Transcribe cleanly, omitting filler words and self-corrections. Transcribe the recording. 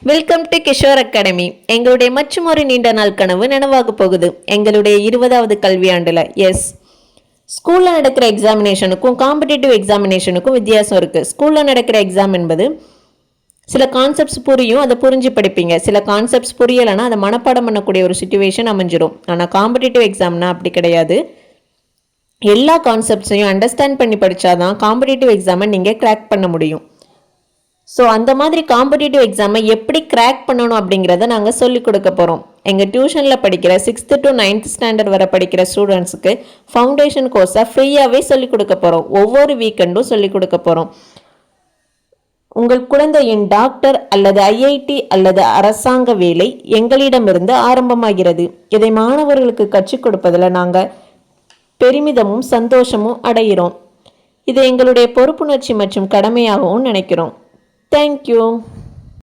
Welcome to Kishore academy. எங்களுடைய மற்றும் ஒரு நீண்ட நாள் கனவு நனவாக போகுது. எங்களுடைய 20வது கல்வியாண்டுல ஸ்கூல்ல நடக்கிற எக்ஸாமினேஷனுக்கும் காம்படிட்டிவ் எக்ஸாமினேஷனுக்கும் வித்தியாசம் இருக்கு. ஸ்கூல்ல நடக்கிற எக்ஸாம் என்பது சில கான்செப்ட்ஸ் புரியும், அதை புரிஞ்சு படிப்பீங்க. சில கான்செப்ட்ஸ் புரியலைன்னா அதை மனப்பாடம் பண்ணக்கூடிய ஒரு சுச்சுவேஷன் அமைஞ்சிடும். ஆனால் காம்படிட்டிவ் எக்ஸாம்னா அப்படி கிடையாது. எல்லா கான்செப்ட்ஸையும் அண்டர்ஸ்டாண்ட் பண்ணி படித்தாதான் காம்படிட்டிவ் எக்ஸாமை நீங்கள் கிராக் பண்ண முடியும். ஸோ அந்த மாதிரி காம்படிட்டிவ் எக்ஸாமை எப்படி கிராக் பண்ணணும் அப்படிங்கிறத நாங்கள் சொல்லிக் கொடுக்க போகிறோம். எங்கள் டியூஷனில் படிக்கிற 6th to 9th ஸ்டாண்டர்ட் வரை படிக்கிற ஸ்டூடெண்ட்ஸுக்கு ஃபவுண்டேஷன் கோர்ஸாக ஃப்ரீயாகவே சொல்லிக் கொடுக்க போகிறோம். ஒவ்வொரு வீக்கெண்டும் சொல்லிக் கொடுக்க போகிறோம். உங்கள் குழந்தையின் டாக்டர் அல்லது ஐஐடி அல்லது அரசாங்க வேலை எங்களிடமிருந்து ஆரம்பமாகிறது. இதை மாணவர்களுக்கு கற்றுக் கொடுப்பதில் நாங்கள் பெருமிதமும் சந்தோஷமும் அடைகிறோம். இது எங்களுடைய பொறுப்புணர்ச்சி மற்றும் கடமையாகவும் நினைக்கிறோம். Thank you.